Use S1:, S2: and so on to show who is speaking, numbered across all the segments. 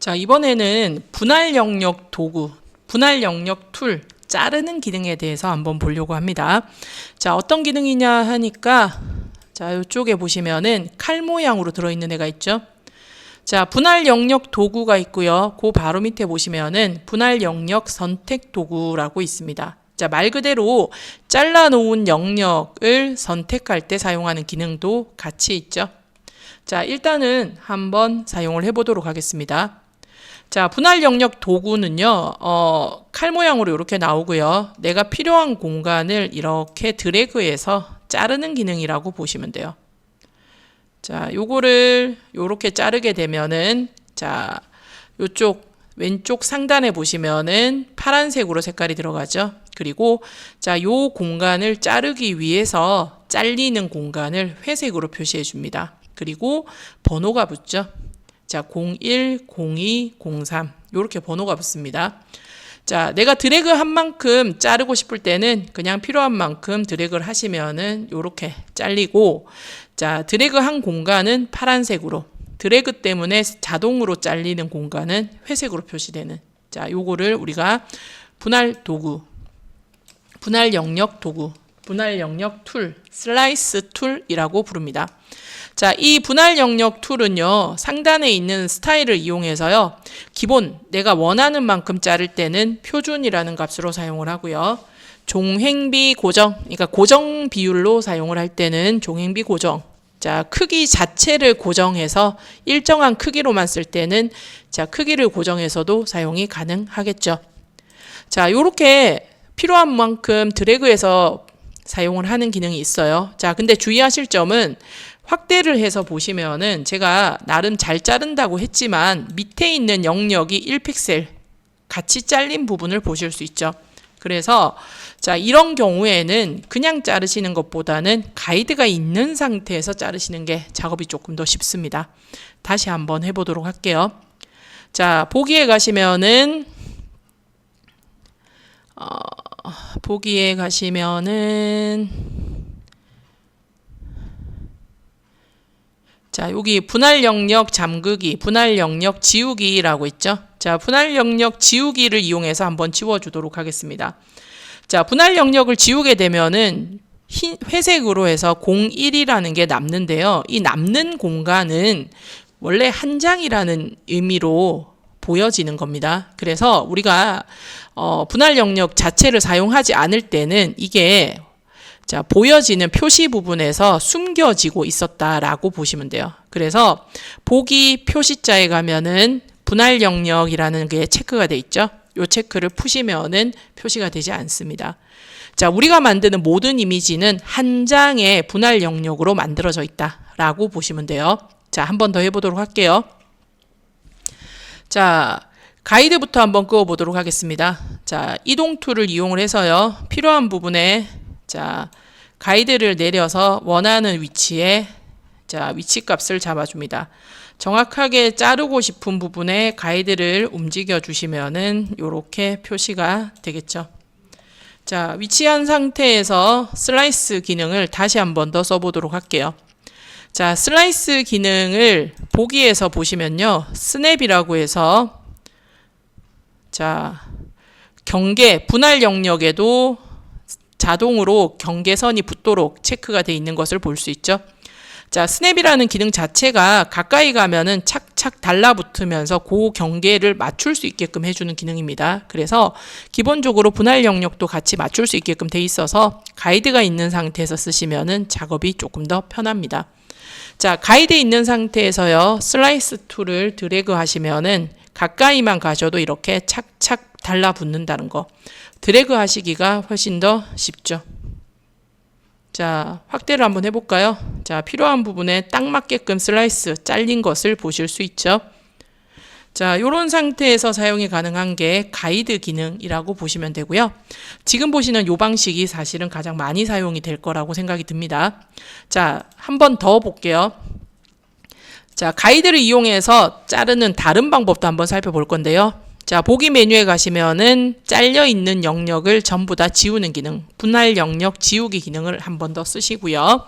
S1: 자, 이번에는 분할 영역 도구, 분할 영역 툴, 자르는 기능에 대해서 한번 보려고 합니다. 자, 어떤 기능이냐 하니까, 자, 이쪽에 보시면은 칼 모양으로 들어있는 애가 있죠. 자, 분할 영역 도구가 있고요. 그 바로 밑에 보시면은 분할 영역 선택 도구라고 있습니다. 자, 말 그대로 잘라 놓은 영역을 선택할 때 사용하는 기능도 같이 있죠. 자, 일단은 한번 사용을 해보도록 하겠습니다. 자, 분할 영역 도구는요, 칼 모양으로 이렇게 나오고요. 내가 필요한 공간을 이렇게 드래그해서 자르는 기능이라고 보시면 돼요. 자, 요거를 요렇게 자르게 되면은, 자, 요쪽 왼쪽 상단에 보시면은 파란색으로 색깔이 들어가죠. 그리고 자, 요 공간을 자르기 위해서 잘리는 공간을 회색으로 표시해 줍니다. 그리고 번호가 붙죠. 자, 01, 02, 03 이렇게 번호가 붙습니다. 자, 내가 드래그 한 만큼 자르고 싶을 때는 그냥 필요한 만큼 드래그를 하시면은 이렇게 잘리고, 자, 드래그 한 공간은 파란색으로, 드래그 때문에 자동으로 잘리는 공간은 회색으로 표시되는, 자, 요거를 우리가 분할 도구, 분할 영역 도구, 분할 영역 툴, 슬라이스 툴이라고 부릅니다. 자, 이 분할 영역 툴은요, 상단에 있는 스타일을 이용해서요, 기본 내가 원하는 만큼 자를 때는 표준이라는 값으로 사용을 하고요. 종횡비 고정, 그러니까 고정 비율로 사용을 할 때는 종횡비 고정. 자, 크기 자체를 고정해서 일정한 크기로만 쓸 때는, 자, 크기를 고정해서도 사용이 가능하겠죠. 자, 요렇게 필요한 만큼 드래그해서 사용을 하는 기능이 있어요. 자, 근데 주의하실 점은 확대를 해서 보시면은 제가 나름 잘 자른다고 했지만 밑에 있는 영역이 1픽셀 같이 잘린 부분을 보실 수 있죠. 그래서 자, 이런 경우에는 그냥 자르시는 것보다는 가이드가 있는 상태에서 자르시는 게 작업이 조금 더 쉽습니다. 다시 한번 해보도록 할게요. 자, 보기에 가시면은 자, 여기 분할 영역 잠그기, 분할 영역 지우기라고 있죠. 자, 분할 영역 지우기를 이용해서 한번 지워주도록 하겠습니다. 자, 분할 영역을 지우게 되면은 회색으로 해서 01이라는 게 남는데요. 이 남는 공간은 원래 한 장이라는 의미로 보여지는 겁니다. 그래서 우리가 분할 영역 자체를 사용하지 않을 때는 이게, 자, 보여지는 표시 부분에서 숨겨지고 있었다라고 보시면 돼요. 그래서 보기 표시자에 가면은 분할 영역이라는 게 체크가 돼 있죠. 요 체크를 푸시면은 표시가 되지 않습니다. 자, 우리가 만드는 모든 이미지는 한 장의 분할 영역으로 만들어져 있다라고 보시면 돼요. 자, 한 번 더 해보도록 할게요. 자, 가이드부터 한번 그어보도록 하겠습니다. 자, 이동 툴을 이용을 해서요, 필요한 부분에, 자, 가이드를 내려서 원하는 위치에, 자, 위치 값을 잡아줍니다. 정확하게 자르고 싶은 부분에 가이드를 움직여 주시면은 이렇게 표시가 되겠죠. 자, 위치한 상태에서 슬라이스 기능을 다시 한번 더 써보도록 할게요. 자, 슬라이스 기능을 보기에서 보시면요, 스냅이라고 해서, 자, 경계, 분할 영역에도 자동으로 경계선이 붙도록 체크가 되어 있는 것을 볼 수 있죠. 자, 스냅이라는 기능 자체가 가까이 가면은 착착 달라붙으면서 그 경계를 맞출 수 있게끔 해주는 기능입니다. 그래서 기본적으로 분할 영역도 같이 맞출 수 있게끔 돼 있어서 가이드가 있는 상태에서 쓰시면은 작업이 조금 더 편합니다. 자, 가이드 있는 상태에서요, 슬라이스 툴을 드래그 하시면은 가까이만 가셔도 이렇게 착착 달라붙는다는 거, 드래그 하시기가 훨씬 더 쉽죠. 자, 확대를 한번 해볼까요? 자, 필요한 부분에 딱 맞게끔 슬라이스 잘린 것을 보실 수 있죠. 자, 이런 상태에서 사용이 가능한 게 가이드 기능이라고 보시면 되고요. 지금 보시는 이 방식이 사실은 가장 많이 사용이 될 거라고 생각이 듭니다. 자, 한 번 더 볼게요. 자, 가이드를 이용해서 자르는 다른 방법도 한번 살펴볼 건데요. 자, 보기 메뉴에 가시면은 잘려 있는 영역을 전부 다 지우는 기능, 분할 영역 지우기 기능을 한 번 더 쓰시고요.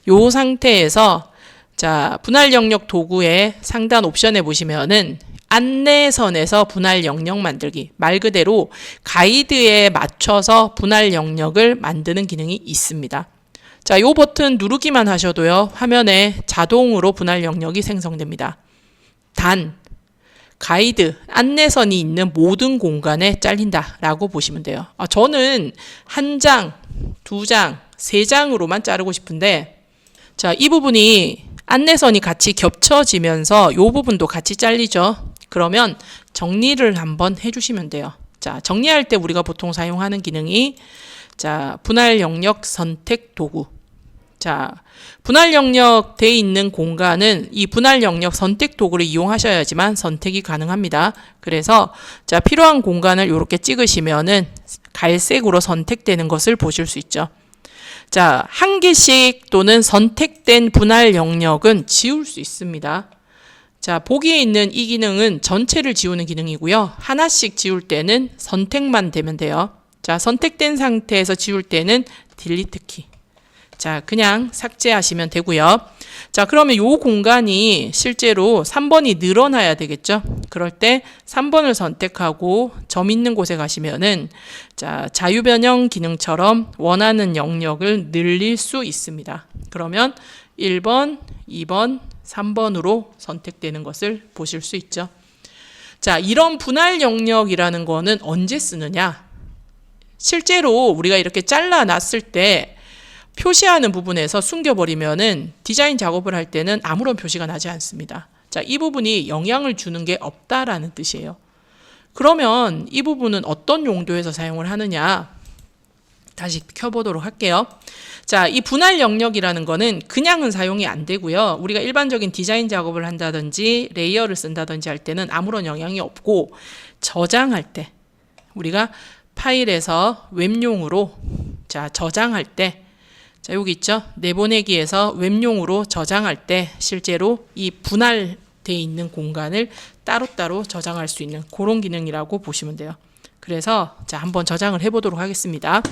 S1: 이 상태에서 자, 분할 영역 도구의 상단 옵션에 보시면은 안내선에서 분할 영역 만들기. 말 그대로 가이드에 맞춰서 분할 영역을 만드는 기능이 있습니다. 자, 요 버튼 누르기만 하셔도요, 화면에 자동으로 분할 영역이 생성됩니다. 단, 가이드, 안내선이 있는 모든 공간에 잘린다라고 보시면 돼요. 저는 한 장, 두 장, 세 장으로만 자르고 싶은데, 자, 이 부분이 안내선이 같이 겹쳐지면서 이 부분도 같이 잘리죠. 그러면 정리를 한번 해주시면 돼요. 자, 정리할 때 우리가 보통 사용하는 기능이 자, 분할 영역 선택 도구. 자, 분할 영역 돼 있는 공간은 이 분할 영역 선택 도구를 이용하셔야지만 선택이 가능합니다. 그래서 자, 필요한 공간을 이렇게 찍으시면은 갈색으로 선택되는 것을 보실 수 있죠. 자, 한 개씩 또는 선택된 분할 영역은 지울 수 있습니다. 자, 보기에 있는 이 기능은 전체를 지우는 기능이고요. 하나씩 지울 때는 선택만 되면 돼요. 자, 선택된 상태에서 지울 때는 딜리트 키. 자, 그냥 삭제하시면 되고요. 자, 그러면 이 공간이 실제로 3번이 늘어나야 되겠죠. 그럴 때 3번을 선택하고 점 있는 곳에 가시면은 자, 자유변형 기능처럼 원하는 영역을 늘릴 수 있습니다. 그러면 1번, 2번, 3번으로 선택되는 것을 보실 수 있죠. 자, 이런 분할 영역이라는 거는 언제 쓰느냐? 실제로 우리가 이렇게 잘라놨을 때 표시하는 부분에서 숨겨버리면은 디자인 작업을 할 때는 아무런 표시가 나지 않습니다. 자, 이 부분이 영향을 주는 게 없다라는 뜻이에요. 그러면 이 부분은 어떤 용도에서 사용을 하느냐? 다시 켜보도록 할게요. 자, 이 분할 영역이라는 거는 그냥은 사용이 안 되고요. 우리가 일반적인 디자인 작업을 한다든지 레이어를 쓴다든지 할 때는 아무런 영향이 없고, 저장할 때 우리가 파일에서 웹용으로 자, 저장할 때 자, 여기 있죠? 내보내기에서 웹용으로 저장할 때 실제로 이 분할되어 있는 공간을 따로따로 저장할 수 있는 그런 기능이라고 보시면 돼요. 그래서 자, 한번 저장을 해보도록 하겠습니다.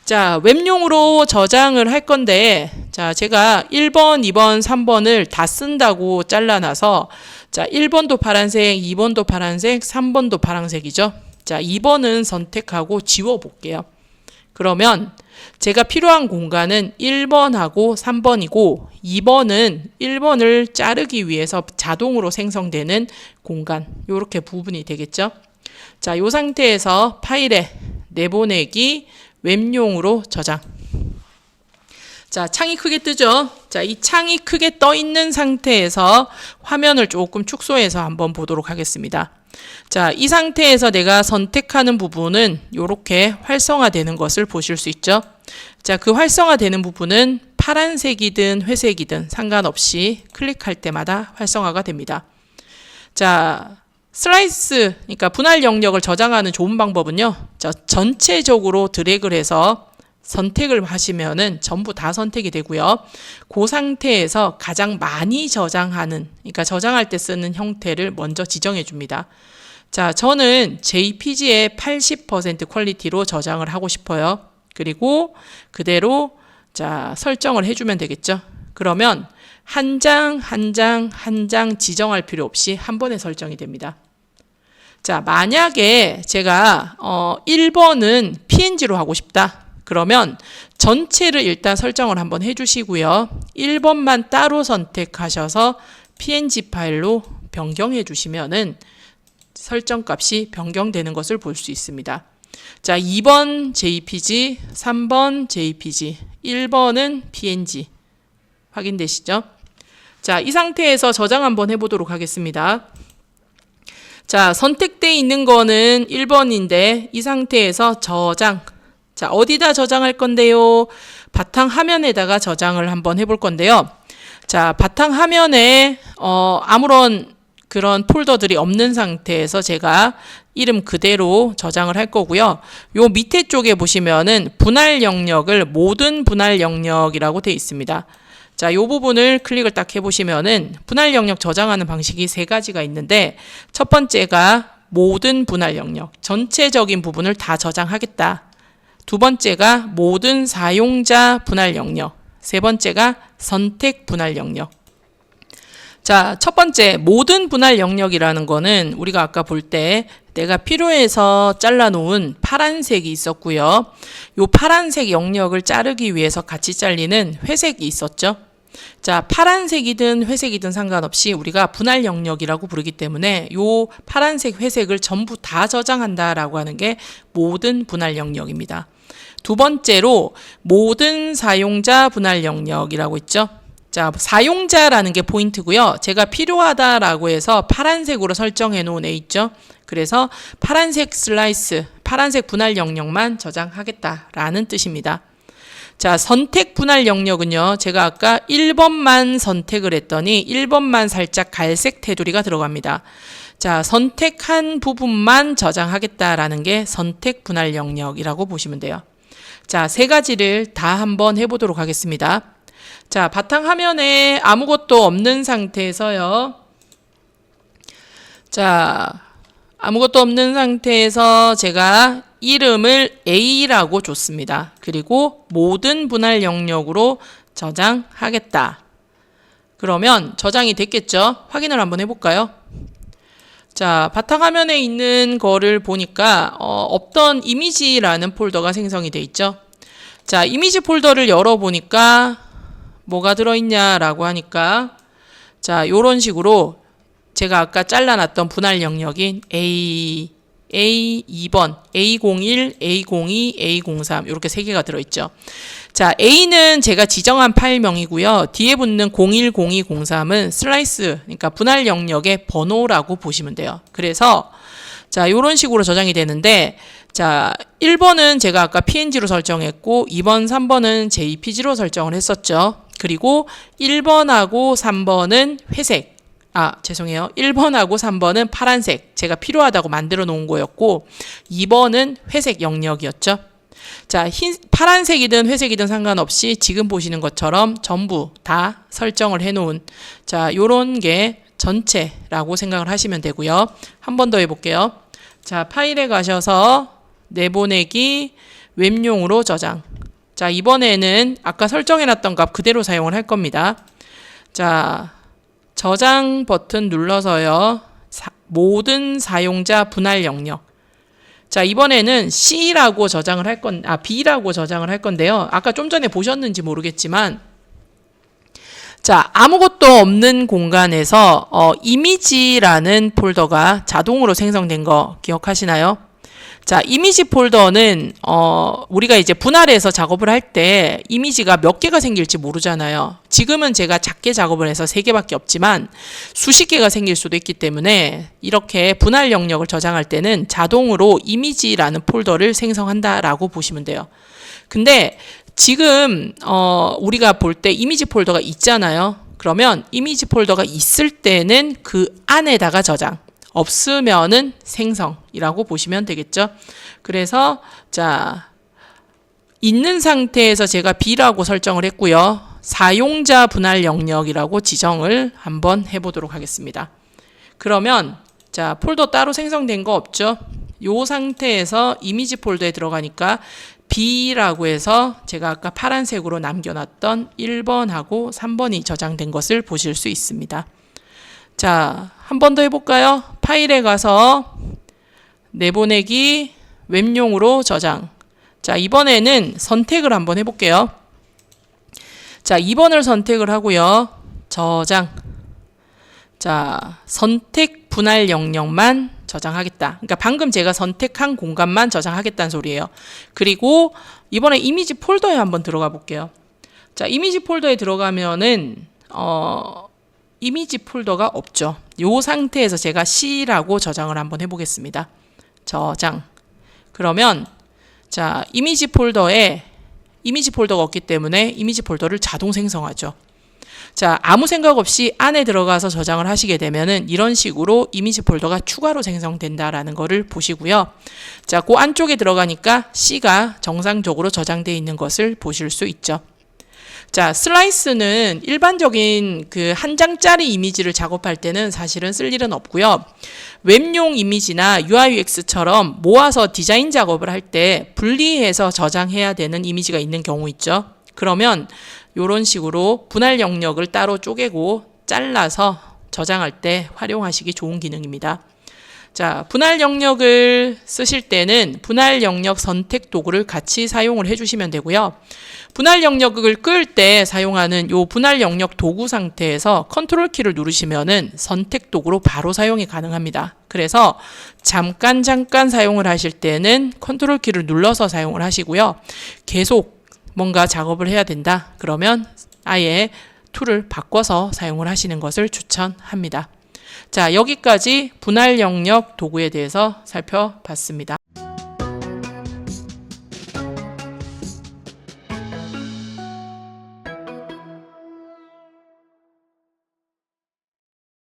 S1: 자, 웹용으로 저장을 할 건데, 자, 제가 1번, 2번, 3번을 다 쓴다고 잘라놔서 자, 1번도 파란색, 2번도 파란색, 3번도 파란색이죠. 자, 2번은 선택하고 지워 볼게요. 그러면 제가 필요한 공간은 1번하고 3번이고 2번은 1번을 자르기 위해서 자동으로 생성되는 공간, 요렇게 부분이 되겠죠. 자, 요 상태에서 파일에 내보내기 웹용으로 저장. 자, 창이 크게 뜨죠. 자, 이 창이 크게 떠 있는 상태에서 화면을 조금 축소해서 한번 보도록 하겠습니다. 자, 이 상태에서 내가 선택하는 부분은 이렇게 활성화되는 것을 보실 수 있죠. 자, 그 활성화되는 부분은 파란색이든 회색이든 상관없이 클릭할 때마다 활성화가 됩니다. 자, 슬라이스, 그러니까 분할 영역을 저장하는 좋은 방법은요. 자, 전체적으로 드래그를 해서 선택을 하시면은 전부 다 선택이 되고요. 그 상태에서 가장 많이 저장하는, 그러니까 저장할 때 쓰는 형태를 먼저 지정해 줍니다. 자, 저는 JPG의 80% 퀄리티로 저장을 하고 싶어요. 그리고 그대로 자, 설정을 해주면 되겠죠. 그러면 한 장, 한 장, 한 장 지정할 필요 없이 한 번에 설정이 됩니다. 자, 만약에 제가 1번은 PNG로 하고 싶다. 그러면 전체를 일단 설정을 한번 해주시고요. 1번만 따로 선택하셔서 PNG 파일로 변경해 주시면은 설정값이 변경되는 것을 볼 수 있습니다. 자, 2번 JPG, 3번 JPG, 1번은 PNG. 확인되시죠? 자, 이 상태에서 저장 한번 해보도록 하겠습니다. 자, 선택되어 있는 거는 1번인데 이 상태에서 저장. 자, 어디다 저장할 건데요? 바탕화면에다가 저장을 한번 해볼 건데요. 자, 바탕화면에 아무런 그런 폴더들이 없는 상태에서 제가 이름 그대로 저장을 할 거고요. 요 밑에 쪽에 보시면은 분할 영역을 모든 분할 영역이라고 되어 있습니다. 자, 요 부분을 클릭을 딱 해보시면은 분할 영역 저장하는 방식이 세 가지가 있는데, 첫 번째가 모든 분할 영역, 전체적인 부분을 다 저장하겠다. 두 번째가 모든 사용자 분할 영역, 세 번째가 선택 분할 영역. 자, 첫 번째, 모든 분할 영역이라는 거는 우리가 아까 볼 때 내가 필요해서 잘라놓은 파란색이 있었고요. 요 파란색 영역을 자르기 위해서 같이 잘리는 회색이 있었죠. 자, 파란색이든 회색이든 상관없이 우리가 분할 영역이라고 부르기 때문에 요 파란색, 회색을 전부 다 저장한다라고 하는 게 모든 분할 영역입니다. 두 번째로 모든 사용자 분할 영역이라고 있죠. 자, 사용자라는 게 포인트고요. 제가 필요하다라고 해서 파란색으로 설정해 놓은 애 있죠. 그래서 파란색 슬라이스, 파란색 분할 영역만 저장하겠다라는 뜻입니다. 자, 선택 분할 영역은요. 제가 아까 1번만 선택을 했더니 1번만 살짝 갈색 테두리가 들어갑니다. 자, 선택한 부분만 저장하겠다라는 게 선택 분할 영역이라고 보시면 돼요. 자, 세 가지를 다 한번 해보도록 하겠습니다. 자, 바탕화면에 아무것도 없는 상태에서요. 자, 아무것도 없는 상태에서 제가 이름을 A라고 줬습니다. 그리고 모든 분할 영역으로 저장하겠다. 그러면 저장이 됐겠죠? 확인을 한번 해볼까요? 자, 바탕화면에 있는 거를 보니까 없던 이미지라는 폴더가 생성이 돼 있죠. 자, 이미지 폴더를 열어보니까 뭐가 들어있냐라고 하니까 자, 요런 식으로 제가 아까 잘라놨던 분할 영역인 A2번, A01, A02, A03 이렇게 세 개가 들어있죠. 자, A는 제가 지정한 파일명이고요. 뒤에 붙는 01, 02, 03은 슬라이스, 그러니까 분할 영역의 번호라고 보시면 돼요. 그래서 자, 요런 식으로 저장이 되는데 자, 1번은 제가 아까 PNG로 설정했고 2번, 3번은 JPG로 설정을 했었죠. 그리고 1번하고 3번은 회색. 죄송해요. 1번하고 3번은 파란색. 제가 필요하다고 만들어 놓은 거였고 2번은 회색 영역이었죠. 자, 파란색이든 회색이든 상관없이 지금 보시는 것처럼 전부 다 설정을 해 놓은 자, 요런 게 전체라고 생각을 하시면 되고요. 한 번 더 해볼게요. 자, 파일에 가셔서 내보내기 웹용으로 저장. 자, 이번에는 아까 설정해놨던 값 그대로 사용을 할 겁니다. 자, 저장 버튼 눌러서요. 모든 사용자 분할 영역. 자, 이번에는 C라고 저장을 할 B라고 저장을 할 건데요. 아까 좀 전에 보셨는지 모르겠지만 자, 아무것도 없는 공간에서 이미지라는 폴더가 자동으로 생성된 거 기억하시나요? 자, 이미지 폴더는 우리가 이제 분할해서 작업을 할 때 이미지가 몇 개가 생길지 모르잖아요. 지금은 제가 작게 작업을 해서 3개밖에 없지만 수십 개가 생길 수도 있기 때문에 이렇게 분할 영역을 저장할 때는 자동으로 이미지라는 폴더를 생성한다라고 보시면 돼요. 근데 지금 우리가 볼 때 이미지 폴더가 있잖아요. 그러면 이미지 폴더가 있을 때는 그 안에다가 저장, 없으면은 생성이라고 보시면 되겠죠. 그래서 자, 있는 상태에서 제가 B라고 설정을 했고요. 사용자 분할 영역이라고 지정을 한번 해보도록 하겠습니다. 그러면 자, 폴더 따로 생성된 거 없죠? 이 상태에서 이미지 폴더에 들어가니까 B라고 해서 제가 아까 파란색으로 남겨놨던 1번하고 3번이 저장된 것을 보실 수 있습니다. 자, 한 번 더 해볼까요? 파일에 가서 내보내기 웹용으로 저장. 자, 이번에는 선택을 한번 해볼게요. 자, 2번을 선택을 하고요. 저장. 자, 선택 분할 영역만 저장하겠다. 그러니까 방금 제가 선택한 공간만 저장하겠다는 소리예요. 그리고 이번에 이미지 폴더에 한번 들어가 볼게요. 자, 이미지 폴더에 들어가면은 이미지 폴더가 없죠. 이 상태에서 제가 C라고 저장을 한번 해보겠습니다. 저장. 그러면 자, 이미지 폴더에 이미지 폴더가 없기 때문에 이미지 폴더를 자동 생성하죠. 자, 아무 생각 없이 안에 들어가서 저장을 하시게 되면은 이런 식으로 이미지 폴더가 추가로 생성된다라는 거를 보시고요. 자, 그 안쪽에 들어가니까 C가 정상적으로 저장되어 있는 것을 보실 수 있죠. 자, 슬라이스는 일반적인 그 한 장짜리 이미지를 작업할 때는 사실은 쓸 일은 없고요. 웹용 이미지나 UI UX처럼 모아서 디자인 작업을 할 때 분리해서 저장해야 되는 이미지가 있는 경우 있죠. 그러면 이런 식으로 분할 영역을 따로 쪼개고 잘라서 저장할 때 활용하시기 좋은 기능입니다. 자, 분할 영역을 쓰실 때는 분할 영역 선택 도구를 같이 사용을 해주시면 되고요. 분할 영역을 끌 때 사용하는 요 분할 영역 도구 상태에서 컨트롤 키를 누르시면은 선택 도구로 바로 사용이 가능합니다. 그래서 잠깐 사용을 하실 때는 컨트롤 키를 눌러서 사용을 하시고요. 계속 뭔가 작업을 해야 된다. 그러면 아예 툴을 바꿔서 사용을 하시는 것을 추천합니다. 자, 여기까지 분할 영역 도구에 대해서 살펴봤습니다.